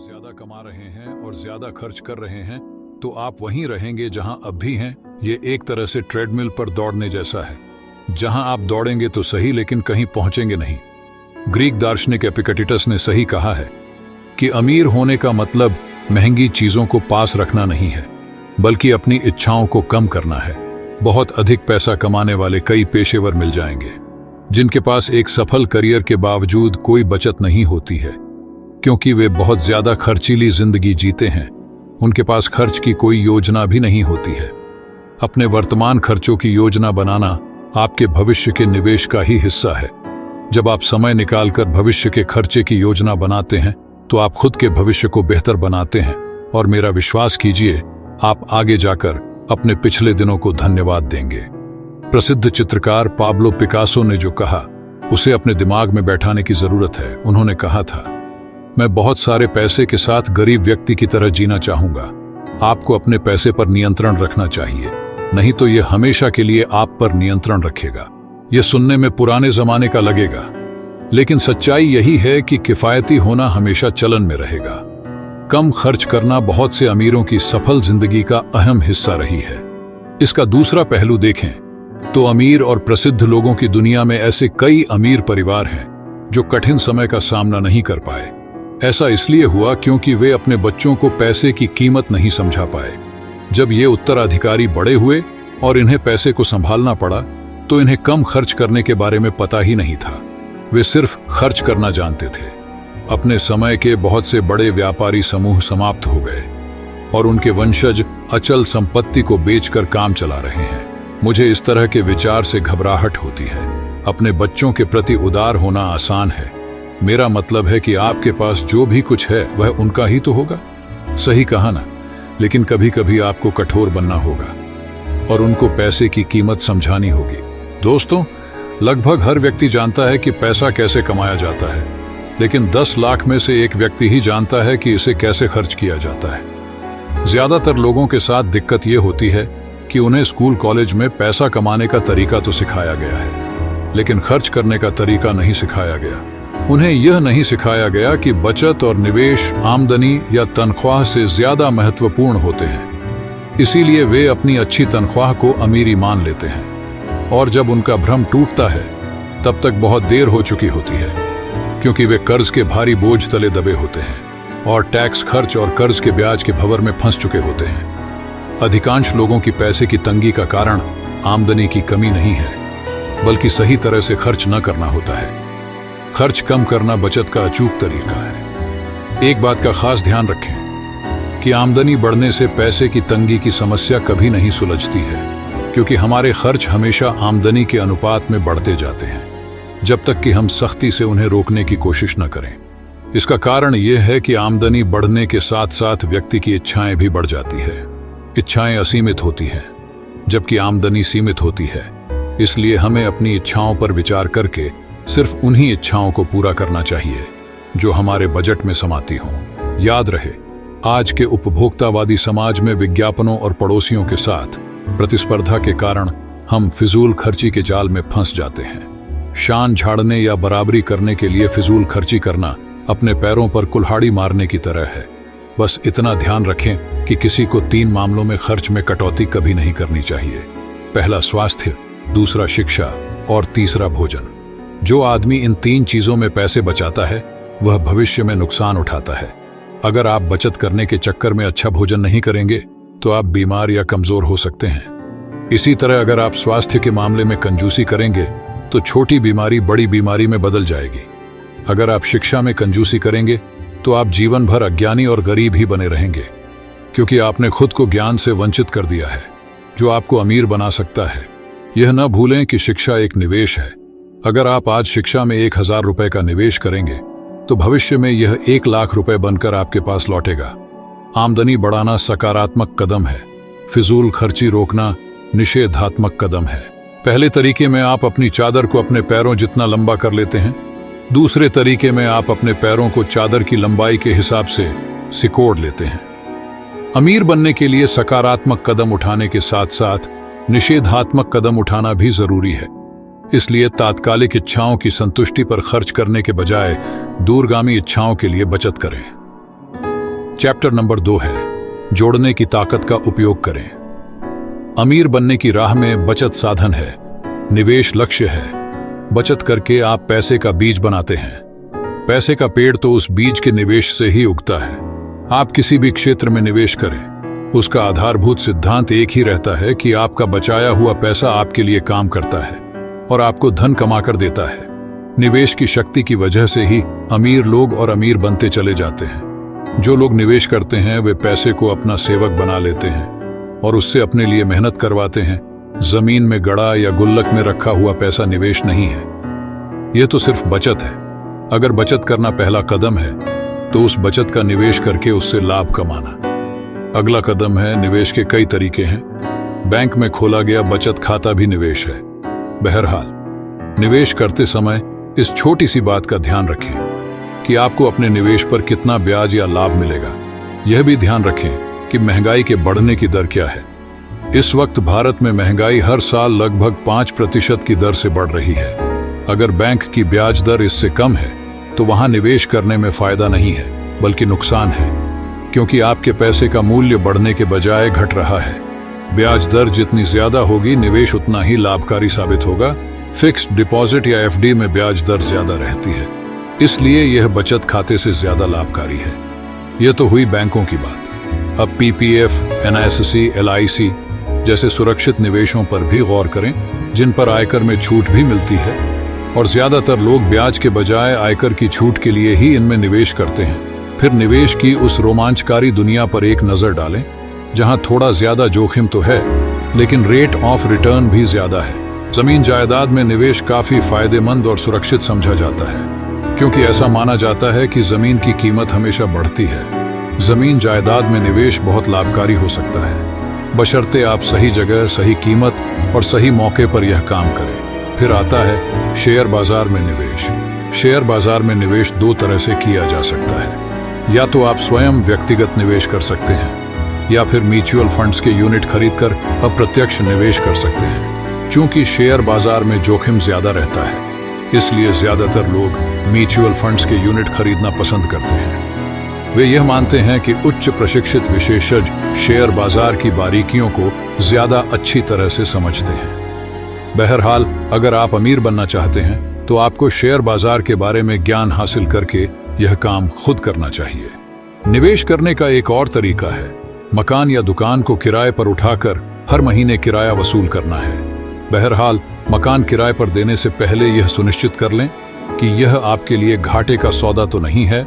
ज्यादा कमा रहे हैं और ज्यादा खर्च कर रहे हैं तो आप वहीं रहेंगे जहां अब भी हैं। ये एक तरह से ट्रेडमिल पर दौड़ने जैसा है, जहां आप दौड़ेंगे तो सही लेकिन कहीं पहुंचेंगे नहीं। ग्रीक दार्शनिक एपिक्टेटस ने सही कहा है कि अमीर होने का मतलब महंगी चीजों को पास रखना नहीं है, बल्कि अपनी इच्छाओं को कम करना है। बहुत अधिक पैसा कमाने वाले कई पेशेवर मिल जाएंगे जिनके पास एक सफल करियर के बावजूद कोई बचत नहीं होती है, क्योंकि वे बहुत ज्यादा खर्चीली जिंदगी जीते हैं। उनके पास खर्च की कोई योजना भी नहीं होती है। अपने वर्तमान खर्चों की योजना बनाना आपके भविष्य के निवेश का ही हिस्सा है। जब आप समय निकालकर भविष्य के खर्चे की योजना बनाते हैं तो आप खुद के भविष्य को बेहतर बनाते हैं, और मेरा विश्वास कीजिए आप आगे जाकर अपने पिछले दिनों को धन्यवाद देंगे। प्रसिद्ध चित्रकार पाब्लो पिकासो ने जो कहा उसे अपने दिमाग में बैठाने की जरूरत है। उन्होंने कहा था, मैं बहुत सारे पैसे के साथ गरीब व्यक्ति की तरह जीना चाहूंगा। आपको अपने पैसे पर नियंत्रण रखना चाहिए, नहीं तो यह हमेशा के लिए आप पर नियंत्रण रखेगा। यह सुनने में पुराने जमाने का लगेगा, लेकिन सच्चाई यही है कि किफायती होना हमेशा चलन में रहेगा। कम खर्च करना बहुत से अमीरों की सफल जिंदगी का अहम हिस्सा रही है। इसका दूसरा पहलू देखें तो अमीर और प्रसिद्ध लोगों की दुनिया में ऐसे कई अमीर परिवार हैं जो कठिन समय का सामना नहीं कर पाए। ऐसा इसलिए हुआ क्योंकि वे अपने बच्चों को पैसे की कीमत नहीं समझा पाए। जब ये उत्तराधिकारी बड़े हुए और इन्हें पैसे को संभालना पड़ा तो इन्हें कम खर्च करने के बारे में पता ही नहीं था। वे सिर्फ खर्च करना जानते थे। अपने समय के बहुत से बड़े व्यापारी समूह समाप्त हो गए और उनके वंशज अचल संपत्ति को बेचकर काम चला रहे हैं। मुझे इस तरह के विचार से घबराहट होती है। अपने बच्चों के प्रति उदार होना आसान है। मेरा मतलब है कि आपके पास जो भी कुछ है वह उनका ही तो होगा। सही कहा ना? लेकिन कभी कभी आपको कठोर बनना होगा और उनको पैसे की कीमत समझानी होगी। दोस्तों, लगभग हर व्यक्ति जानता है कि पैसा कैसे कमाया जाता है, लेकिन 10 लाख में से एक व्यक्ति ही जानता है कि इसे कैसे खर्च किया जाता है। ज्यादातर लोगों के साथ दिक्कत यह होती है कि उन्हें स्कूल कॉलेज में पैसा कमाने का तरीका तो सिखाया गया है, लेकिन खर्च करने का तरीका नहीं सिखाया गया। उन्हें यह नहीं सिखाया गया कि बचत और निवेश आमदनी या तनख्वाह से ज्यादा महत्वपूर्ण होते हैं। इसीलिए वे अपनी अच्छी तनख्वाह को अमीरी मान लेते हैं, और जब उनका भ्रम टूटता है तब तक बहुत देर हो चुकी होती है, क्योंकि वे कर्ज के भारी बोझ तले दबे होते हैं और टैक्स खर्च और कर्ज के ब्याज के भंवर में फंस चुके होते हैं। अधिकांश लोगों की पैसे की तंगी का कारण आमदनी की कमी नहीं है, बल्कि सही तरह से खर्च न करना होता है। खर्च कम करना बचत का अचूक तरीका है। एक बात का खास ध्यान रखें कि आमदनी बढ़ने से पैसे की तंगी की समस्या कभी नहीं सुलझती है, क्योंकि हमारे खर्च हमेशा आमदनी के अनुपात में बढ़ते जाते हैं, जब तक कि हम सख्ती से उन्हें रोकने की कोशिश न करें। इसका कारण यह है कि आमदनी बढ़ने के साथ साथ व्यक्ति की इच्छाएं भी बढ़ जाती है। इच्छाएं असीमित होती हैं, जबकि आमदनी सीमित होती है। इसलिए हमें अपनी इच्छाओं पर विचार करके सिर्फ उन्हीं इच्छाओं को पूरा करना चाहिए जो हमारे बजट में समाती हों। याद रहे, आज के उपभोक्तावादी समाज में विज्ञापनों और पड़ोसियों के साथ प्रतिस्पर्धा के कारण हम फिजूल खर्ची के जाल में फंस जाते हैं। शान झाड़ने या बराबरी करने के लिए फिजूल खर्ची करना अपने पैरों पर कुल्हाड़ी मारने की तरह है। बस इतना ध्यान रखें कि किसी को 3 मामलों में खर्च में कटौती कभी नहीं करनी चाहिए। पहला स्वास्थ्य, दूसरा शिक्षा और तीसरा भोजन। जो आदमी इन 3 चीजों में पैसे बचाता है वह भविष्य में नुकसान उठाता है। अगर आप बचत करने के चक्कर में अच्छा भोजन नहीं करेंगे तो आप बीमार या कमजोर हो सकते हैं। इसी तरह अगर आप स्वास्थ्य के मामले में कंजूसी करेंगे तो छोटी बीमारी बड़ी बीमारी में बदल जाएगी। अगर आप शिक्षा में कंजूसी करेंगे तो आप जीवन भर अज्ञानी और गरीब ही बने रहेंगे, क्योंकि आपने खुद को ज्ञान से वंचित कर दिया है जो आपको अमीर बना सकता है। यह न भूलें कि शिक्षा एक निवेश है। अगर आप आज शिक्षा में 1000 रुपए का निवेश करेंगे तो भविष्य में यह 1 लाख रुपए बनकर आपके पास लौटेगा। आमदनी बढ़ाना सकारात्मक कदम है, फिजूल खर्ची रोकना निषेधात्मक कदम है। पहले तरीके में आप अपनी चादर को अपने पैरों जितना लंबा कर लेते हैं। दूसरे तरीके में आप अपने पैरों को चादर की लंबाई के हिसाब से सिकोड़ लेते हैं। अमीर बनने के लिए सकारात्मक कदम उठाने के साथ साथ निषेधात्मक कदम उठाना भी जरूरी है। इसलिए तात्कालिक इच्छाओं की संतुष्टि पर खर्च करने के बजाय दूरगामी इच्छाओं के लिए बचत करें। चैप्टर नंबर 2 है जोड़ने की ताकत का उपयोग करें। अमीर बनने की राह में बचत साधन है, निवेश लक्ष्य है। बचत करके आप पैसे का बीज बनाते हैं। पैसे का पेड़ तो उस बीज के निवेश से ही उगता है। आप किसी भी क्षेत्र में निवेश करें, उसका आधारभूत सिद्धांत एक ही रहता है कि आपका बचाया हुआ पैसा आपके लिए काम करता है और आपको धन कमाकर देता है। निवेश की शक्ति की वजह से ही अमीर लोग और अमीर बनते चले जाते हैं। जो लोग निवेश करते हैं वे पैसे को अपना सेवक बना लेते हैं और उससे अपने लिए मेहनत करवाते हैं। जमीन में गड़ा या गुल्लक में रखा हुआ पैसा निवेश नहीं है, यह तो सिर्फ बचत है। अगर बचत करना पहला कदम है तो उस बचत का निवेश करके उससे लाभ कमाना। अगला कदम है निवेश के कई तरीके हैं। बैंक में खोला गया बचत खाता भी निवेश है। बहरहाल निवेश करते समय इस छोटी सी बात का ध्यान रखें कि आपको अपने निवेश पर कितना ब्याज या लाभ मिलेगा। यह भी ध्यान रखें कि महंगाई के बढ़ने की दर क्या है। इस वक्त भारत में महंगाई हर साल लगभग 5% की दर से बढ़ रही है। अगर बैंक की ब्याज दर इससे कम है तो वहां निवेश करने में फायदा नहीं है बल्कि नुकसान है, क्योंकि आपके पैसे का मूल्य बढ़ने के बजाय घट रहा है। ब्याज दर जितनी ज्यादा होगी निवेश उतना ही लाभकारी साबित होगा। फिक्स्ड डिपॉजिट या एफडी में ब्याज दर ज्यादा रहती है, इसलिए यह बचत खाते से ज्यादा लाभकारी है। यह तो हुई बैंकों की बात। अब पीपीएफ, एनआईएससी, एलआईसी जैसे सुरक्षित निवेशों पर भी गौर करें, जिन पर आयकर में छूट भी मिलती है और ज्यादातर लोग ब्याज के बजाय आयकर की छूट के लिए ही इनमें निवेश करते हैं। फिर निवेश की उस रोमांचकारी दुनिया पर एक नजर डालें जहां थोड़ा ज्यादा जोखिम तो है लेकिन रेट ऑफ रिटर्न भी ज्यादा है। जमीन जायदाद में निवेश काफी फायदेमंद और सुरक्षित समझा जाता है, क्योंकि ऐसा माना जाता है कि जमीन की कीमत हमेशा बढ़ती है। जमीन जायदाद में निवेश बहुत लाभकारी हो सकता है, बशर्ते आप सही जगह, सही कीमत और सही मौके पर यह काम करें। फिर आता है शेयर बाजार में निवेश। शेयर बाजार में निवेश दो तरह से किया जा सकता है। या तो आप स्वयं व्यक्तिगत निवेश कर सकते हैं या फिर म्यूचुअल फंड्स के यूनिट खरीदकर अप्रत्यक्ष निवेश कर सकते हैं। चूंकि शेयर बाजार में जोखिम ज्यादा रहता है, इसलिए ज्यादातर लोग म्यूचुअल फंड्स के यूनिट खरीदना पसंद करते हैं। वे यह मानते हैं कि उच्च प्रशिक्षित विशेषज्ञ शेयर बाजार की बारीकियों को ज्यादा अच्छी तरह से समझते हैं। बहरहाल अगर आप अमीर बनना चाहते हैं तो आपको शेयर बाजार के बारे में ज्ञान हासिल करके यह काम खुद करना चाहिए। निवेश करने का एक और तरीका है मकान या दुकान को किराए पर उठाकर हर महीने किराया वसूल करना है। बहरहाल मकान किराए पर देने से पहले यह सुनिश्चित कर लें कि यह आपके लिए घाटे का सौदा तो नहीं है।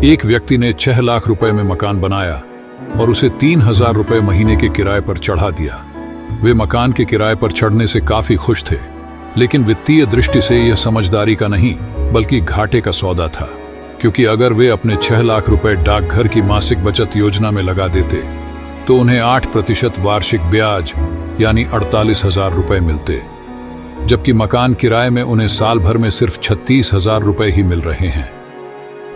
एक व्यक्ति ने 6 लाख रुपए में मकान बनाया और उसे 3,000 रुपए महीने के किराए पर चढ़ा दिया। वे मकान के किराए पर चढ़ने से काफी खुश थे, लेकिन वित्तीय दृष्टि से यह समझदारी का नहीं बल्कि घाटे का सौदा था, क्योंकि अगर वे अपने 6 लाख रुपए डाकघर की मासिक बचत योजना में लगा देते तो उन्हें 8% वार्षिक ब्याज यानी 48,000 रुपए मिलते, जबकि मकान किराए में उन्हें साल भर में सिर्फ 36,000 रुपए ही मिल रहे हैं।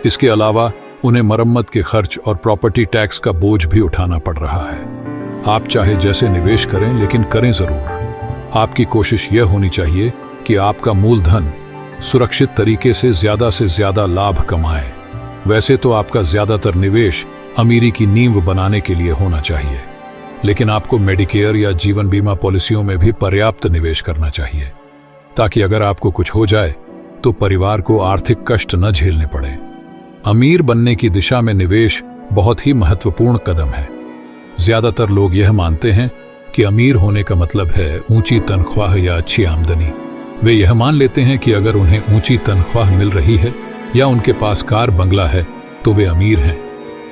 इसके अलावा उन्हें मरम्मत के खर्च और प्रॉपर्टी टैक्स का बोझ भी उठाना पड़ रहा है। आप चाहे जैसे निवेश करें, लेकिन करें जरूर। आपकी कोशिश यह होनी चाहिए कि आपका मूलधन सुरक्षित तरीके से ज्यादा लाभ कमाए। वैसे तो आपका ज्यादातर निवेश अमीरी की नींव बनाने के लिए होना चाहिए, लेकिन आपको मेडिकेयर या जीवन बीमा पॉलिसियों में भी पर्याप्त निवेश करना चाहिए, ताकि अगर आपको कुछ हो जाए तो परिवार को आर्थिक कष्ट न झेलने पड़े। अमीर बनने की दिशा में निवेश बहुत ही महत्वपूर्ण कदम है। ज्यादातर लोग यह मानते हैं कि अमीर होने का मतलब है ऊंची तनख्वाह या अच्छी आमदनी। वे यह मान लेते हैं कि अगर उन्हें ऊंची तनख्वाह मिल रही है या उनके पास कार बंगला है तो वे अमीर हैं।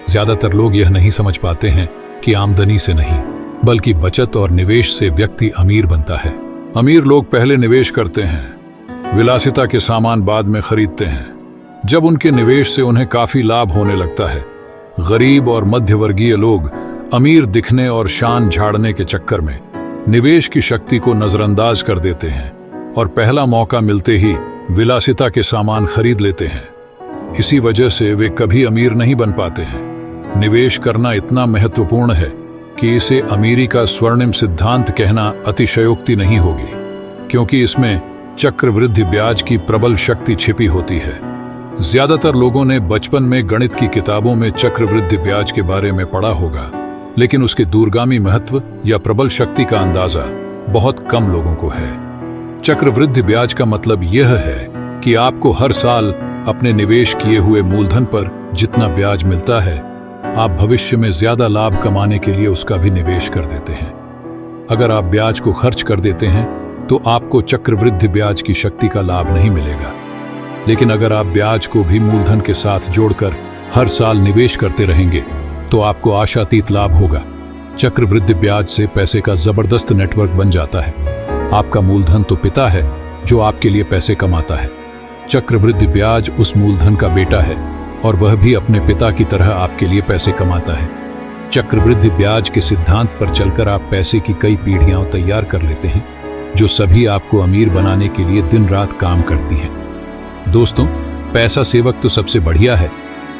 ज्यादातर लोग यह नहीं समझ पाते हैं कि आमदनी से नहीं बल्कि बचत और निवेश से व्यक्ति अमीर बनता है। अमीर लोग पहले निवेश करते हैं, विलासिता के सामान बाद में खरीदते हैं। जब उनके निवेश से उन्हें काफी लाभ होने लगता है, गरीब और मध्यवर्गीय लोग अमीर दिखने और शान झाड़ने के चक्कर में निवेश की शक्ति को नजरअंदाज कर देते हैं और पहला मौका मिलते ही विलासिता के सामान खरीद लेते हैं। इसी वजह से वे कभी अमीर नहीं बन पाते हैं। निवेश करना इतना महत्वपूर्ण है कि इसे अमीरी का स्वर्णिम सिद्धांत कहना अतिशयोक्ति नहीं होगी, क्योंकि इसमें चक्रवृद्धि ब्याज की प्रबल शक्ति छिपी होती है। ज्यादातर लोगों ने बचपन में गणित की किताबों में चक्रवृद्धि ब्याज के बारे में पढ़ा होगा, लेकिन उसके दूरगामी महत्व या प्रबल शक्ति का अंदाजा बहुत कम लोगों को है। चक्रवृद्धि ब्याज का मतलब यह है कि आपको हर साल अपने निवेश किए हुए मूलधन पर जितना ब्याज मिलता है, आप भविष्य में ज्यादा लाभ कमाने के लिए उसका भी निवेश कर देते हैं। अगर आप ब्याज को खर्च कर देते हैं तो आपको चक्रवृद्धि ब्याज की शक्ति का लाभ नहीं मिलेगा, लेकिन अगर आप ब्याज को भी मूलधन के साथ जोड़कर हर साल निवेश करते रहेंगे तो आपको आशातीत लाभ होगा। चक्रवृद्धि ब्याज से पैसे का जबरदस्त नेटवर्क बन जाता है। आपका मूलधन तो पिता है जो आपके लिए पैसे कमाता है। चक्रवृद्धि ब्याज उस मूलधन का बेटा है और वह भी अपने पिता की तरह आपके लिए पैसे कमाता है। चक्रवृद्धि ब्याज के सिद्धांत पर चलकर आप पैसे की कई पीढ़ियां तैयार कर लेते हैं, जो सभी आपको अमीर बनाने के लिए दिन रात काम करती हैं। दोस्तों, पैसा सेवक तो सबसे बढ़िया है,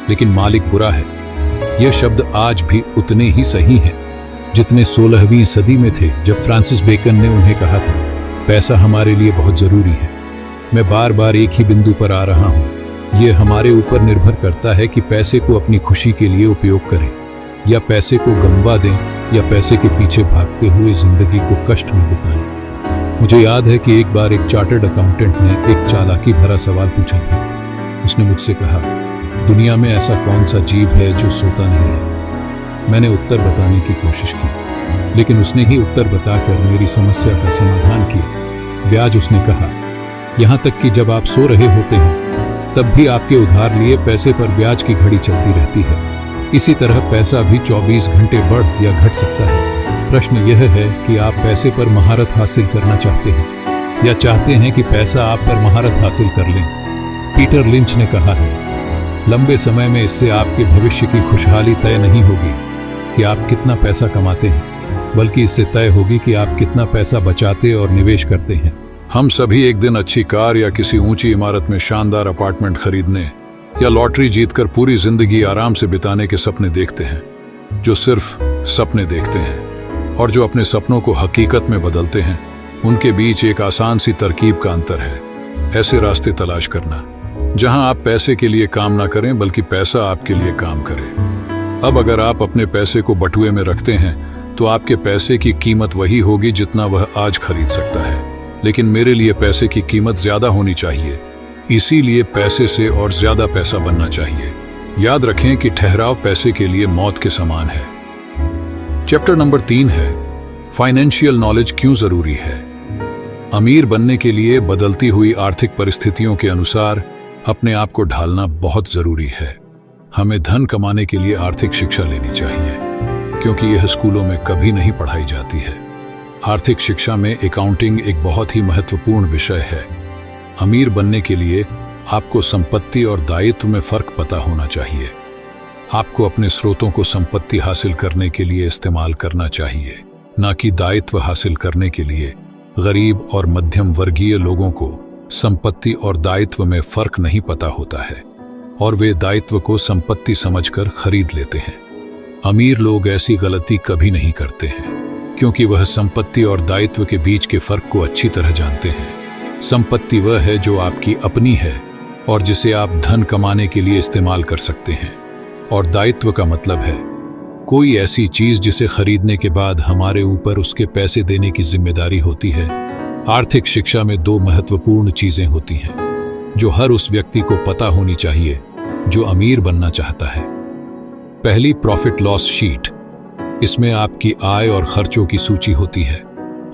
लेकिन मालिक बुरा है। यह शब्द आज भी उतने ही सही हैं जितने 16वीं सदी में थे, जब फ्रांसिस बेकन ने उन्हें कहा था, पैसा हमारे लिए बहुत जरूरी है। मैं बार बार एक ही बिंदु पर आ रहा हूँ, यह हमारे ऊपर निर्भर करता है कि पैसे को अपनी खुशी के लिए उपयोग करें या पैसे को गंवा दें या पैसे के पीछे भागते हुए जिंदगी को कष्ट में बिताएं। मुझे याद है कि एक बार एक चार्टर्ड अकाउंटेंट ने एक चालाकी भरा सवाल पूछा था। उसने मुझसे कहा, दुनिया में ऐसा कौन सा जीव है जो सोता नहीं है? मैंने उत्तर बताने की कोशिश की, लेकिन उसने ही उत्तर बताकर मेरी समस्या का समाधान किया। ब्याज, उसने कहा, यहाँ तक कि जब आप सो रहे होते हैं तब भी आपके उधार लिए पैसे पर ब्याज की घड़ी चलती रहती है। इसी तरह पैसा भी 24 घंटे बढ़ या घट सकता है। प्रश्न यह है कि आप पैसे पर महारत हासिल करना चाहते हैं या चाहते हैं कि पैसा आप पर महारत हासिल कर लें। पीटर लिंच ने कहा है, लंबे समय में इससे आपके भविष्य की खुशहाली तय नहीं होगी कि आप कितना पैसा कमाते हैं, बल्कि इससे तय होगी कि आप कितना पैसा बचाते और निवेश करते हैं। हम सभी एक दिन अच्छी कार या किसी ऊंची इमारत में शानदार अपार्टमेंट खरीदने या लॉटरी जीतकर पूरी जिंदगी आराम से बिताने के सपने देखते हैं। जो सिर्फ सपने देखते हैं और जो अपने सपनों को हकीकत में बदलते हैं, उनके बीच एक आसान सी तरकीब का अंतर है। ऐसे रास्ते तलाश करना जहां आप पैसे के लिए काम ना करें, बल्कि पैसा आपके लिए काम करे। अब अगर आप अपने पैसे को बटुए में रखते हैं तो आपके पैसे की कीमत वही होगी जितना वह आज खरीद सकता है, लेकिन मेरे लिए पैसे की कीमत ज्यादा होनी चाहिए। इसीलिए पैसे से और ज्यादा पैसा बनना चाहिए। याद रखें कि ठहराव पैसे के लिए मौत के समान है। चैप्टर नंबर 3 है, फाइनेंशियल नॉलेज क्यों जरूरी है। अमीर बनने के लिए बदलती हुई आर्थिक परिस्थितियों के अनुसार अपने आप को ढालना बहुत जरूरी है। हमें धन कमाने के लिए आर्थिक शिक्षा लेनी चाहिए, क्योंकि यह स्कूलों में कभी नहीं पढ़ाई जाती है। आर्थिक शिक्षा में अकाउंटिंग एक बहुत ही महत्वपूर्ण विषय है। अमीर बनने के लिए आपको संपत्ति और दायित्व में फर्क पता होना चाहिए। आपको अपने स्रोतों को संपत्ति हासिल करने के लिए इस्तेमाल करना चाहिए, न कि दायित्व हासिल करने के लिए। गरीब और मध्यम वर्गीय लोगों को संपत्ति और दायित्व में फर्क नहीं पता होता है और वे दायित्व को संपत्ति समझकर खरीद लेते हैं। अमीर लोग ऐसी गलती कभी नहीं करते हैं, क्योंकि वह संपत्ति और दायित्व के बीच के फर्क को अच्छी तरह जानते हैं। संपत्ति वह है जो आपकी अपनी है और जिसे आप धन कमाने के लिए इस्तेमाल कर सकते हैं, और दायित्व का मतलब है कोई ऐसी चीज जिसे खरीदने के बाद हमारे ऊपर उसके पैसे देने की जिम्मेदारी होती है। आर्थिक शिक्षा में 2 महत्वपूर्ण चीजें होती हैं जो हर उस व्यक्ति को पता होनी चाहिए जो अमीर बनना चाहता है। पहली, प्रॉफिट लॉस शीट। इसमें आपकी आय और खर्चों की सूची होती है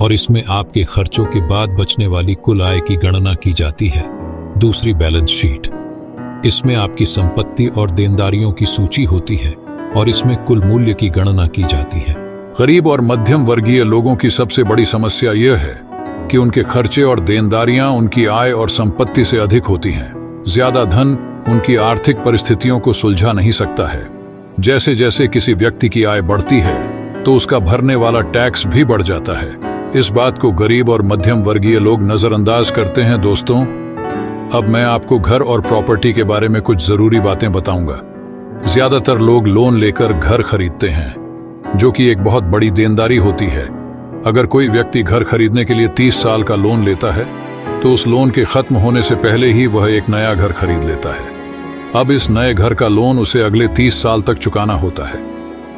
और इसमें आपके खर्चों के बाद बचने वाली कुल आय की गणना की जाती है। दूसरी, बैलेंस शीट। इसमें आपकी संपत्ति और देनदारियों की सूची होती है और इसमें कुल मूल्य की गणना की जाती है। गरीब और मध्यम वर्गीय लोगों की सबसे बड़ी समस्या यह है कि उनके खर्चे और देनदारियां उनकी आय और संपत्ति से अधिक होती हैं। ज्यादा धन उनकी आर्थिक परिस्थितियों को सुलझा नहीं सकता है। जैसे जैसे किसी व्यक्ति की आय बढ़ती है तो उसका भरने वाला टैक्स भी बढ़ जाता है। इस बात को गरीब और मध्यम वर्गीय लोग नजरअंदाज करते हैं। दोस्तों, अब मैं आपको घर और प्रॉपर्टी के बारे में कुछ जरूरी बातें बताऊंगा। ज्यादातर लोग लोन लेकर घर खरीदते हैं, जो कि एक बहुत बड़ी देनदारी होती है। अगर कोई व्यक्ति घर खरीदने के लिए 30 साल का लोन लेता है तो उस लोन के खत्म होने से पहले ही वह एक नया घर खरीद लेता है। अब इस नए घर का लोन उसे अगले 30 साल तक चुकाना होता है।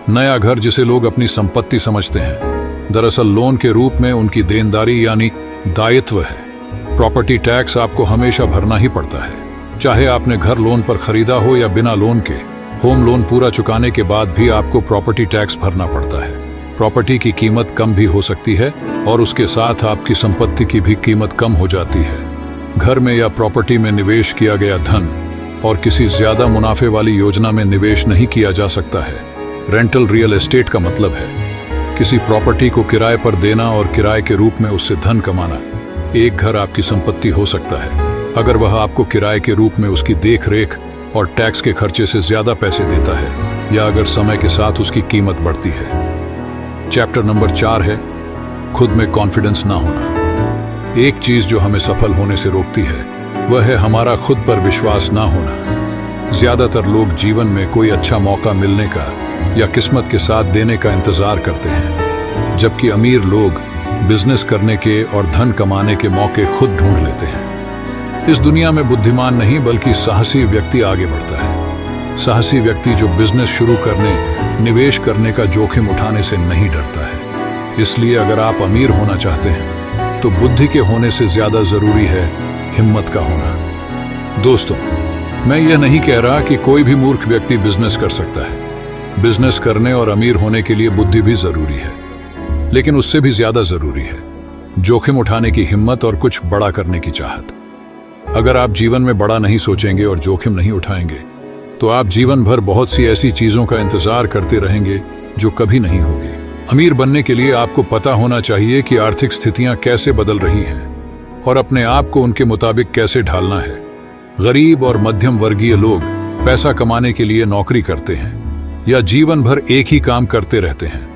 नया घर, जिसे लोग अपनी संपत्ति समझते हैं, दरअसल लोन के रूप में उनकी देनदारी यानी दायित्व है। प्रॉपर्टी टैक्स आपको हमेशा भरना ही पड़ता है, चाहे आपने घर लोन पर खरीदा हो या बिना लोन के। होम लोन पूरा चुकाने के बाद भी आपको प्रॉपर्टी टैक्स भरना पड़ता है। प्रॉपर्टी की कीमत कम भी हो सकती है और उसके साथ आपकी संपत्ति की भी कीमत कम हो जाती है। घर में या प्रॉपर्टी में निवेश किया गया धन और किसी ज्यादा मुनाफे वाली योजना में निवेश नहीं किया जा सकता है। रेंटल रियल एस्टेट का मतलब है किसी प्रॉपर्टी को किराए पर देना और किराए के रूप में उससे धन कमाना। एक घर आपकी संपत्ति हो सकता है अगर वह आपको किराए के रूप में उसकी देख रेख और टैक्स के खर्चे से ज्यादा पैसे देता है, या अगर समय के साथ उसकी कीमत बढ़ती है। चैप्टर नंबर 4 है खुद में कॉन्फिडेंस ना होना। एक चीज जो हमें सफल होने से रोकती है वह है हमारा खुद पर विश्वास ना होना। ज्यादातर लोग जीवन में कोई अच्छा मौका मिलने का या किस्मत के साथ देने का इंतजार करते हैं, जबकि अमीर लोग बिजनेस करने के और धन कमाने के मौके खुद ढूंढ लेते हैं। इस दुनिया में बुद्धिमान नहीं बल्कि साहसी व्यक्ति आगे बढ़ता है। साहसी व्यक्ति जो बिजनेस शुरू करने, निवेश करने का जोखिम उठाने से नहीं डरता है। इसलिए अगर आप अमीर होना चाहते हैं तो बुद्धि के होने से ज्यादा जरूरी है हिम्मत का होना। दोस्तों, मैं यह नहीं कह रहा कि कोई भी मूर्ख व्यक्ति बिजनेस कर सकता है। बिजनेस करने और अमीर होने के लिए बुद्धि भी जरूरी है, लेकिन उससे भी ज्यादा जरूरी है जोखिम उठाने की हिम्मत और कुछ बड़ा करने की चाहत। अगर आप जीवन में बड़ा नहीं सोचेंगे और जोखिम नहीं उठाएंगे तो आप जीवन भर बहुत सी ऐसी चीजों का इंतजार करते रहेंगे जो कभी नहीं होगी। अमीर बनने के लिए आपको पता होना चाहिए कि आर्थिक स्थितियां कैसे बदल रही हैं और अपने आप को उनके मुताबिक कैसे ढालना है। गरीब और मध्यम वर्गीय लोग पैसा कमाने के लिए नौकरी करते हैं या जीवन भर एक ही काम करते रहते हैं।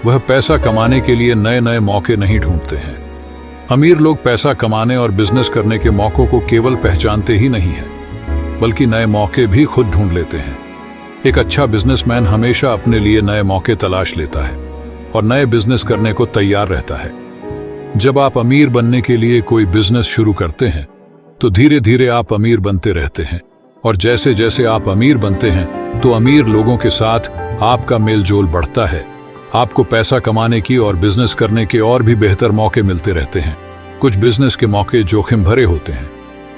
वह पैसा कमाने के लिए नए नए मौके नहीं ढूंढते हैं। अमीर लोग पैसा कमाने और बिजनेस करने के मौकों को केवल पहचानते ही नहीं हैं, बल्कि नए मौके भी खुद ढूंढ लेते हैं। एक अच्छा बिजनेसमैन हमेशा अपने लिए नए मौके तलाश लेता है और नए बिजनेस करने को तैयार रहता है। जब आप अमीर बनने के लिए कोई बिजनेस शुरू करते हैं तो धीरे धीरे आप अमीर बनते रहते हैं, और जैसे जैसे आप अमीर बनते हैं तो अमीर लोगों के साथ आपका मेलजोल बढ़ता है। आपको पैसा कमाने की और बिजनेस करने के और भी बेहतर मौके मिलते रहते हैं। कुछ बिजनेस के मौके जोखिम भरे होते हैं,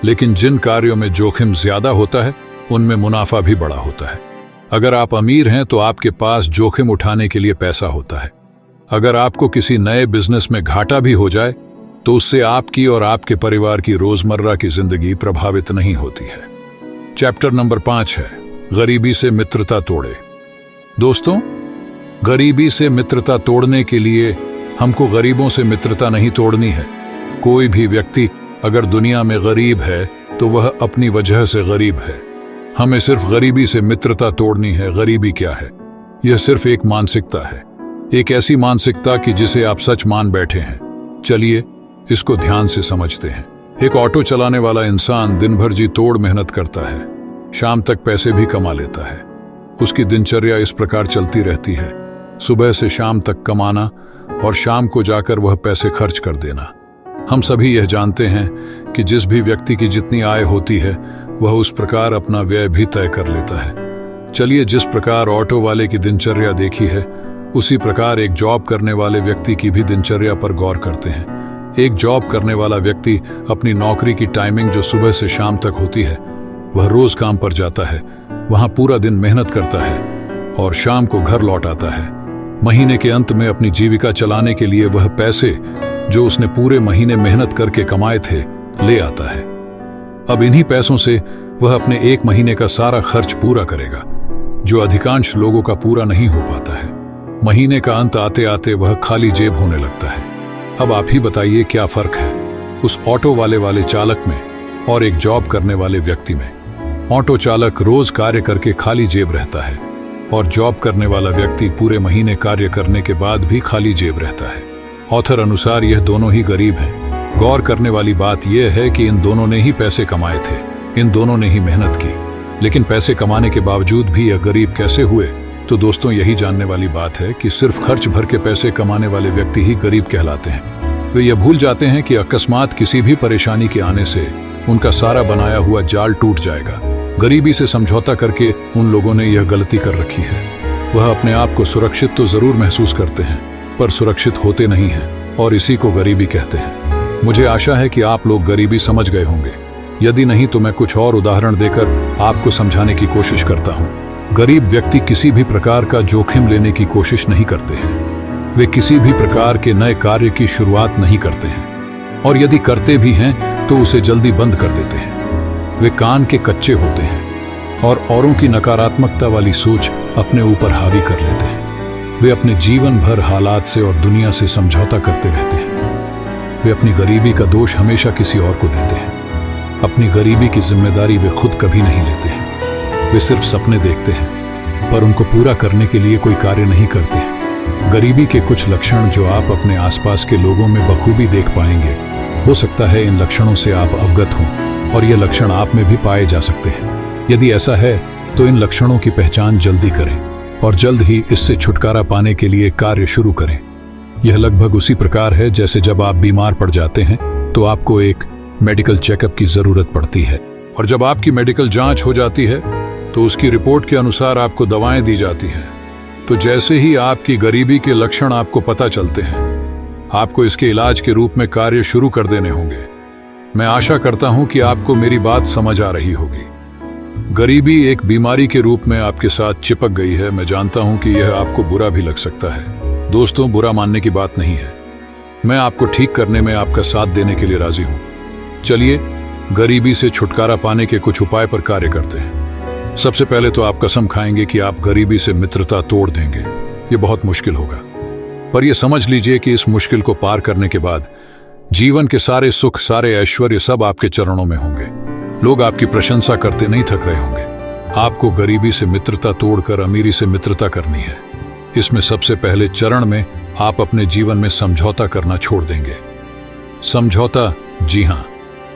लेकिन जिन कार्यों में जोखिम ज्यादा होता है उनमें मुनाफा भी बड़ा होता है। अगर आप अमीर हैं तो आपके पास जोखिम उठाने के लिए पैसा होता है। अगर आपको किसी नए बिजनेस में घाटा भी हो जाए तो उससे आपकी और आपके परिवार की रोजमर्रा की जिंदगी प्रभावित नहीं होती है। चैप्टर नंबर 5 है गरीबी से मित्रता तोड़े। दोस्तों, गरीबी से मित्रता तोड़ने के लिए हमको गरीबों से मित्रता नहीं तोड़नी है। कोई भी व्यक्ति अगर दुनिया में गरीब है तो वह अपनी वजह से गरीब है। हमें सिर्फ गरीबी से मित्रता तोड़नी है। गरीबी क्या है? यह सिर्फ एक मानसिकता है, एक ऐसी मानसिकता कि जिसे आप सच मान बैठे हैं। चलिए इसको ध्यान से समझते हैं। एक ऑटो चलाने वाला इंसान दिन भर जी तोड़ मेहनत करता है, शाम तक पैसे भी कमा लेता है। उसकी दिनचर्या इस प्रकार चलती रहती है, सुबह से शाम तक कमाना और शाम को जाकर वह पैसे खर्च कर देना। हम सभी यह जानते हैं कि जिस भी व्यक्ति की जितनी आय होती है वह उस प्रकार अपना व्यय भी तय कर लेता है। चलिए जिस प्रकार ऑटो वाले की दिनचर्या देखी है उसी प्रकार एक जॉब करने वाले व्यक्ति की भी दिनचर्या पर गौर करते हैं। एक जॉब करने वाला व्यक्ति अपनी नौकरी की टाइमिंग जो सुबह से शाम तक होती है वह रोज काम पर जाता है, वहां पूरा दिन मेहनत करता है और शाम को घर लौट आता है। महीने के अंत में अपनी जीविका चलाने के लिए वह पैसे जो उसने पूरे महीने मेहनत करके कमाए थे ले आता है। अब इन्हीं पैसों से वह अपने एक महीने का सारा खर्च पूरा करेगा, जो अधिकांश लोगों का पूरा नहीं हो पाता है। महीने का अंत आते आते वह खाली जेब होने लगता है। अब आप ही बताइए क्या फर्क है उस ऑटो वाले चालक में और एक जॉब करने वाले व्यक्ति में। ऑटो चालक रोज कार्य करके खाली जेब रहता है और जॉब करने वाला व्यक्ति पूरे महीने कार्य करने के बाद भी खाली जेब रहता है। ऑथर अनुसार यह दोनों ही गरीब हैं। गौर करने वाली बात यह है कि इन दोनों ने ही पैसे कमाए थे, इन दोनों ने ही मेहनत की, लेकिन पैसे कमाने के बावजूद भी यह गरीब कैसे हुए? तो दोस्तों यही जानने वाली बात है कि सिर्फ खर्च भर के पैसे कमाने वाले व्यक्ति ही गरीब कहलाते हैं। वे यह भूल जाते हैं कि अकस्मात किसी भी परेशानी के आने से उनका सारा बनाया हुआ जाल टूट जाएगा गरीबी से समझौता करके उन लोगों ने यह गलती कर रखी है। वह अपने आप को सुरक्षित तो जरूर महसूस करते हैं, पर सुरक्षित होते नहीं हैं, और इसी को गरीबी कहते हैं। मुझे आशा है कि आप लोग गरीबी समझ गए होंगे। यदि नहीं तो मैं कुछ और उदाहरण देकर आपको समझाने की कोशिश करता हूँ। गरीब व्यक्ति किसी भी प्रकार का जोखिम लेने की कोशिश नहीं करते हैं। वे किसी भी प्रकार के नए कार्य की शुरुआत नहीं करते हैं, और यदि करते भी हैं तो उसे जल्दी बंद कर देते हैं। वे कान के कच्चे होते हैं और औरों की नकारात्मकता वाली सोच अपने ऊपर हावी कर लेते हैं। वे अपने जीवन भर हालात से और दुनिया से समझौता करते रहते हैं। वे अपनी गरीबी का दोष हमेशा किसी और को देते हैं। अपनी गरीबी की जिम्मेदारी वे खुद कभी नहीं लेते हैं। वे सिर्फ सपने देखते हैं, पर उनको पूरा करने के लिए कोई कार्य नहीं करते हैं। गरीबी के कुछ लक्षण जो आप अपने आसपास के लोगों में बखूबी देख पाएंगे। हो सकता है इन लक्षणों से आप अवगत हों और ये लक्षण आप में भी पाए जा सकते हैं। यदि ऐसा है तो इन लक्षणों की पहचान जल्दी करें और जल्द ही इससे छुटकारा पाने के लिए कार्य शुरू करें। यह लगभग उसी प्रकार है जैसे जब आप बीमार पड़ जाते हैं तो आपको एक मेडिकल चेकअप की जरूरत पड़ती है, और जब आपकी मेडिकल जांच हो जाती है तो उसकी रिपोर्ट के अनुसार आपको दवाएं दी जाती हैं। तो जैसे ही आपकी गरीबी के लक्षण आपको पता चलते हैं, आपको इसके इलाज के रूप में कार्य शुरू कर देने होंगे। मैं आशा करता हूं कि आपको मेरी बात समझ आ रही होगी। गरीबी एक बीमारी के रूप में आपके साथ चिपक गई है। मैं जानता हूं कि यह आपको बुरा भी लग सकता है। दोस्तों, बुरा मानने की बात नहीं है। मैं आपको ठीक करने में आपका साथ देने के लिए राजी हूं। चलिए गरीबी से छुटकारा पाने के कुछ उपाय पर कार्य करते हैं। सबसे पहले तो आप कसम खाएंगे कि आप गरीबी से मित्रता तोड़ देंगे। ये बहुत मुश्किल होगा, पर यह समझ लीजिए कि इस मुश्किल को पार करने के बाद जीवन के सारे सुख, सारे ऐश्वर्य सब आपके चरणों में होंगे। लोग आपकी प्रशंसा करते नहीं थक रहे होंगे। आपको गरीबी से मित्रता तोड़कर अमीरी से मित्रता करनी है। इसमें सबसे पहले चरण में आप अपने जीवन में समझौता करना छोड़ देंगे। समझौता, जी हां,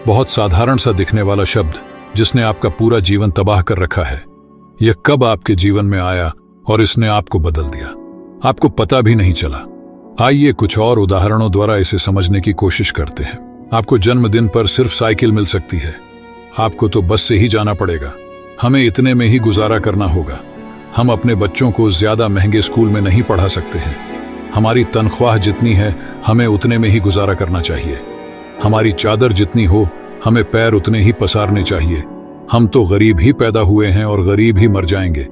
बहुत साधारण सा दिखने वाला शब्द जिसने आपका पूरा जीवन तबाह कर रखा है। यह कब आपके जीवन में आया और इसने आपको बदल दिया, आपको पता भी नहीं चला। आइए कुछ और उदाहरणों द्वारा इसे समझने की कोशिश करते हैं। आपको जन्मदिन पर सिर्फ साइकिल मिल सकती है। आपको तो बस से ही जाना पड़ेगा। हमें इतने में ही गुजारा करना होगा। हम अपने बच्चों को ज्यादा महंगे स्कूल में नहीं पढ़ा सकते हैं। हमारी तनख्वाह जितनी है हमें उतने में ही गुजारा करना चाहिए। हमारी चादर जितनी हो हमें पैर उतने ही पसारने चाहिए। हम तो गरीब ही पैदा हुए हैं और गरीब ही मर जाएंगे।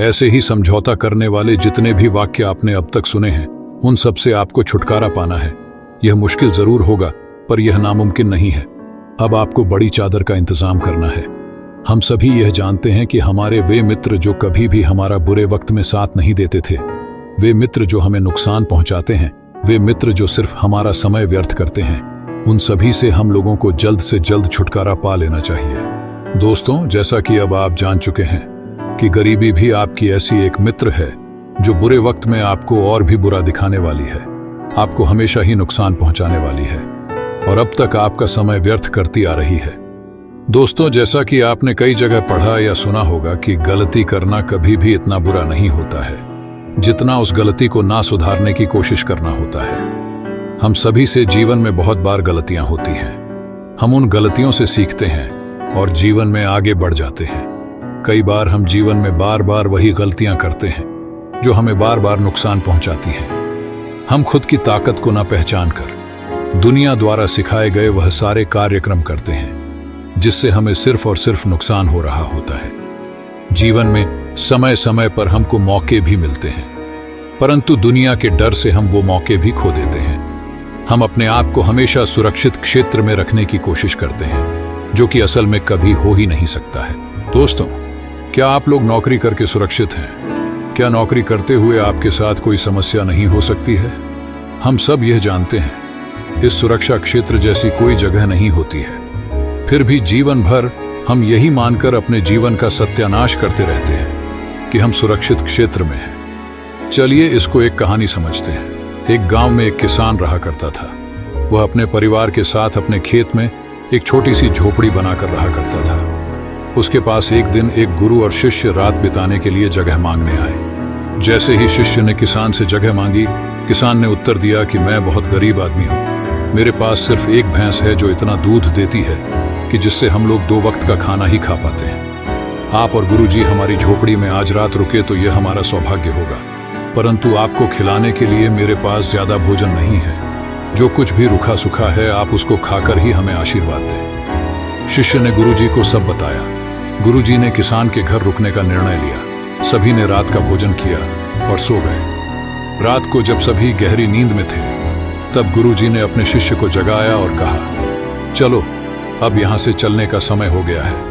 ऐसे ही समझौता करने वाले जितने भी वाक्य आपने अब तक सुने हैं, उन सब से आपको छुटकारा पाना है। यह मुश्किल जरूर होगा, पर यह नामुमकिन नहीं है। अब आपको बड़ी चादर का इंतजाम करना है। हम सभी यह जानते हैं कि हमारे वे मित्र जो कभी भी हमारा बुरे वक्त में साथ नहीं देते थे, वे मित्र जो हमें नुकसान पहुंचाते हैं, वे मित्र जो सिर्फ हमारा समय व्यर्थ करते हैं, उन सभी से हम लोगों को जल्द से जल्द छुटकारा पा लेना चाहिए। दोस्तों, जैसा कि अब आप जान चुके हैं कि गरीबी भी आपकी ऐसी एक मित्र है जो बुरे वक्त में आपको और भी बुरा दिखाने वाली है, आपको हमेशा ही नुकसान पहुंचाने वाली है और अब तक आपका समय व्यर्थ करती आ रही है। दोस्तों, जैसा कि आपने कई जगह पढ़ा या सुना होगा कि गलती करना कभी भी इतना बुरा नहीं होता है जितना उस गलती को ना सुधारने की कोशिश करना होता है। हम सभी से जीवन में बहुत बार गलतियां होती हैं। हम उन गलतियों से सीखते हैं और जीवन में आगे बढ़ जाते हैं। कई बार हम जीवन में बार बार वही गलतियां करते हैं जो हमें बार बार नुकसान पहुंचाती हैं। हम खुद की ताकत को न पहचान कर दुनिया द्वारा सिखाए गए वह सारे कार्यक्रम करते हैं जिससे हमें सिर्फ और सिर्फ नुकसान हो रहा होता है। जीवन में समय समय पर हमको मौके भी मिलते हैं, परंतु दुनिया के डर से हम वो मौके भी खो देते हैं। हम अपने आप को हमेशा सुरक्षित क्षेत्र में रखने की कोशिश करते हैं, जो कि असल में कभी हो ही नहीं सकता है। दोस्तों, क्या आप लोग नौकरी करके सुरक्षित हैं? क्या नौकरी करते हुए आपके साथ कोई समस्या नहीं हो सकती है? हम सब यह जानते हैं, इस सुरक्षा क्षेत्र जैसी कोई जगह नहीं होती है। फिर भी जीवन भर हम यही मानकर अपने जीवन का सत्यानाश करते रहते हैं कि हम सुरक्षित क्षेत्र में हैं। चलिए इसको एक कहानी समझते हैं। एक गांव में एक किसान रहा करता था। वह अपने परिवार के साथ अपने खेत में एक छोटी सी झोपड़ी बनाकर रहा करता था। उसके पास एक दिन एक गुरु और शिष्य रात बिताने के लिए जगह मांगने आए। जैसे ही शिष्य ने किसान से जगह मांगी, किसान ने उत्तर दिया कि मैं बहुत गरीब आदमी हूँ। मेरे पास सिर्फ एक भैंस है जो इतना दूध देती है कि जिससे हम लोग 2 वक्त का खाना ही खा पाते हैं। आप और गुरुजी हमारी झोपड़ी में आज रात रुके तो यह हमारा सौभाग्य होगा, परंतु आपको खिलाने के लिए मेरे पास ज्यादा भोजन नहीं है। जो कुछ भी रुखा सुखा है आप उसको खाकर ही हमें आशीर्वाद दें। शिष्य ने गुरुजी को सब बताया। गुरुजी ने किसान के घर रुकने का निर्णय लिया। सभी ने रात का भोजन किया और सो गए। रात को जब सभी गहरी नींद में थे तब गुरुजी ने अपने शिष्य को जगाया और कहा, चलो अब यहां से चलने का समय हो गया है।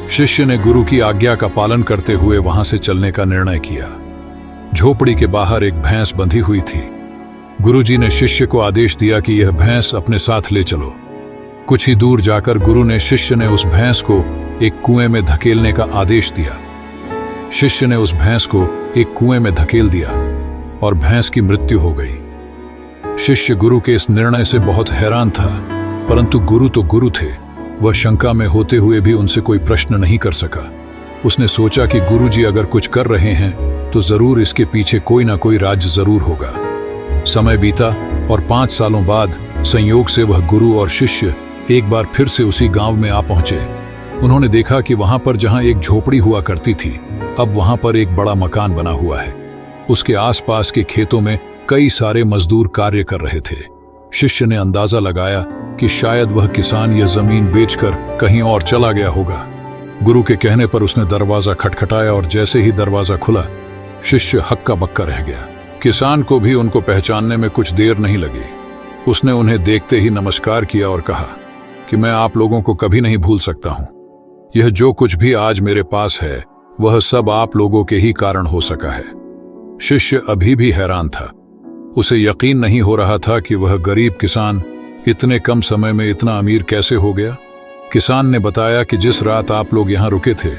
शिष्य ने गुरु की आज्ञा का पालन करते हुए वहां से चलने का निर्णय किया। झोपड़ी के बाहर एक भैंस बंधी हुई थी। गुरुजी ने शिष्य को आदेश दिया कि यह भैंस अपने साथ ले चलो। कुछ ही दूर जाकर गुरु ने शिष्य ने उस भैंस को एक कुएं में धकेलने का आदेश दिया। शिष्य ने उस भैंस को एक कुएं में धकेल दिया और भैंस की मृत्यु हो गई। शिष्य गुरु के इस निर्णय से बहुत हैरान था, परंतु गुरु तो गुरु थे। वह शंका में होते हुए भी उनसे कोई प्रश्न नहीं कर सका। उसने सोचा कि गुरुजी अगर कुछ कर रहे हैं तो जरूर इसके पीछे कोई ना कोई राज जरूर होगा। समय बीता और 5 सालों बाद संयोग से वह गुरु और शिष्य एक बार फिर से उसी गांव में आ पहुंचे। उन्होंने देखा कि वहां पर जहां एक झोपड़ी हुआ करती थी, अब वहां पर एक बड़ा मकान बना हुआ है। उसके आसपास के खेतों में कई सारे मजदूर कार्य कर रहे थे। शिष्य ने अंदाजा लगाया कि शायद वह किसान यह जमीन बेचकर कहीं और चला गया होगा। गुरु के कहने पर उसने दरवाजा खटखटाया और जैसे ही दरवाजा खुला, शिष्य हक्का बक्का रह गया। किसान को भी उनको पहचानने में कुछ देर नहीं लगी। उसने उन्हें देखते ही नमस्कार किया और कहा कि मैं आप लोगों को कभी नहीं भूल सकता हूं। यह जो कुछ भी आज मेरे पास है वह सब आप लोगों के ही कारण हो सका है। शिष्य अभी भी हैरान था। उसे यकीन नहीं हो रहा था कि वह गरीब किसान इतने कम समय में इतना अमीर कैसे हो गया। किसान ने बताया कि जिस रात आप लोग यहाँ रुके थे,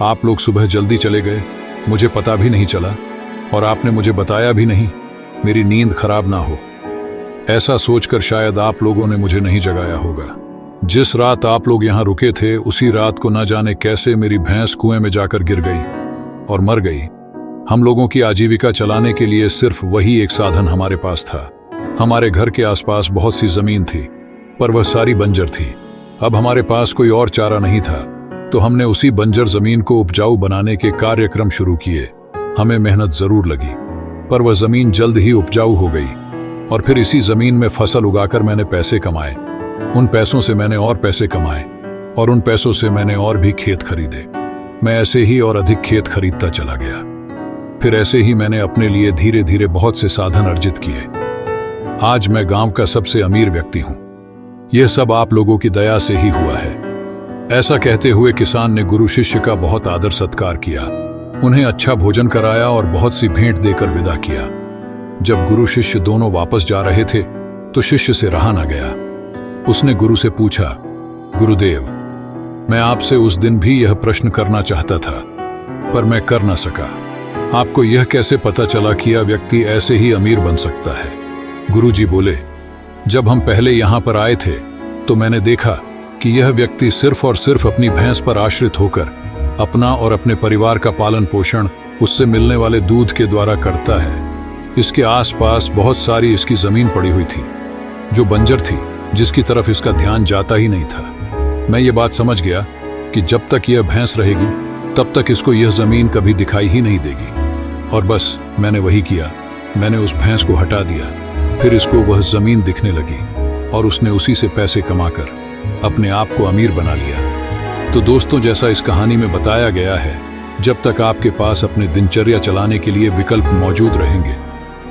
आप लोग सुबह जल्दी चले गए, मुझे पता भी नहीं चला और आपने मुझे बताया भी नहीं, मेरी नींद खराब ना हो। ऐसा सोचकर शायद आप लोगों ने मुझे नहीं जगाया होगा। जिस रात आप लोग यहाँ रुके थे उसी रात को न जाने कैसे मेरी भैंस कुएं में जाकर गिर गई और मर गई। हम लोगों की आजीविका चलाने के लिए सिर्फ वही एक साधन हमारे पास था। हमारे घर के आसपास बहुत सी जमीन थी, पर वह सारी बंजर थी। अब हमारे पास कोई और चारा नहीं था, तो हमने उसी बंजर जमीन को उपजाऊ बनाने के कार्यक्रम शुरू किए। हमें मेहनत जरूर लगी, पर वह जमीन जल्द ही उपजाऊ हो गई और फिर इसी जमीन में फसल उगाकर मैंने पैसे कमाए। उन पैसों से मैंने और पैसे कमाए और उन पैसों से मैंने और भी खेत खरीदे। मैं ऐसे ही और अधिक खेत खरीदता चला गया। फिर ऐसे ही मैंने अपने लिए धीरे धीरे बहुत से साधन अर्जित किए। आज मैं गांव का सबसे अमीर व्यक्ति हूं। यह सब आप लोगों की दया से ही हुआ है। ऐसा कहते हुए किसान ने गुरु शिष्य का बहुत आदर सत्कार किया, उन्हें अच्छा भोजन कराया और बहुत सी भेंट देकर विदा किया। जब गुरु शिष्य दोनों वापस जा रहे थे तो शिष्य से रहा न गया। उसने गुरु से पूछा, गुरुदेव, मैं आपसे उस दिन भी यह प्रश्न करना चाहता था, पर मैं कर न सका। आपको यह कैसे पता चला कि यह व्यक्ति ऐसे ही अमीर बन सकता है? गुरुजी बोले, जब हम पहले यहां पर आए थे तो मैंने देखा कि यह व्यक्ति सिर्फ और सिर्फ अपनी भैंस पर आश्रित होकर अपना और अपने परिवार का पालन पोषण उससे मिलने वाले दूध के द्वारा करता है। इसके आसपास बहुत सारी इसकी जमीन पड़ी हुई थी जो बंजर थी, जिसकी तरफ इसका ध्यान जाता ही नहीं था। मैं ये बात समझ गया कि जब तक यह भैंस रहेगी तब तक इसको यह जमीन कभी दिखाई ही नहीं देगी, और बस मैंने वही किया। मैंने उस भैंस को हटा दिया, फिर इसको वह जमीन दिखने लगी और उसने उसी से पैसे कमाकर अपने आप को अमीर बना लिया। तो दोस्तों, जैसा इस कहानी में बताया गया है, जब तक आपके पास अपने दिनचर्या चलाने के लिए विकल्प मौजूद रहेंगे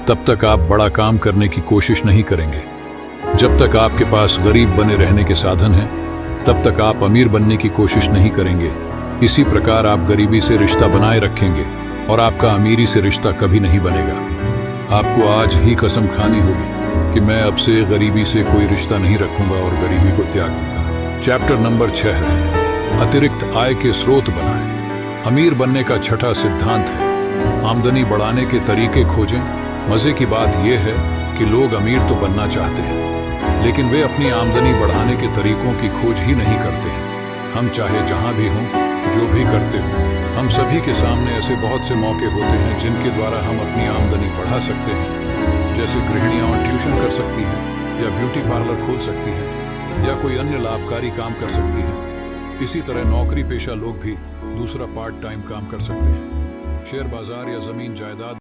तब तक आप बड़ा काम करने की कोशिश नहीं करेंगे। जब तक आपके पास गरीब बने रहने के साधन हैं तब तक आप अमीर बनने की कोशिश नहीं करेंगे। इसी प्रकार आप गरीबी से रिश्ता बनाए रखेंगे और आपका अमीरी से रिश्ता कभी नहीं बनेगा। आपको आज ही कसम खानी होगी कि मैं अब से गरीबी से कोई रिश्ता नहीं रखूंगा और गरीबी को त्याग दूंगा। चैप्टर नंबर 6 है अतिरिक्त आय के स्रोत बनाएं। अमीर बनने का छठा सिद्धांत है आमदनी बढ़ाने के तरीके खोजें। मजे की बात यह है कि लोग अमीर तो बनना चाहते हैं, लेकिन वे अपनी आमदनी बढ़ाने के तरीकों की खोज ही नहीं करते हैं। हम चाहे जहां भी हों, जो भी करते हों, हम सभी के सामने ऐसे बहुत से मौके होते हैं जिनके द्वारा हम अपनी आमदनी बढ़ा सकते हैं। जैसे गृहिणियां ट्यूशन कर सकती हैं, या ब्यूटी पार्लर खोल सकती हैं, या कोई अन्य लाभकारी काम कर सकती हैं। इसी तरह नौकरी पेशा लोग भी दूसरा पार्ट टाइम काम कर सकते हैं। शेयर बाजार या जमीन जायदाद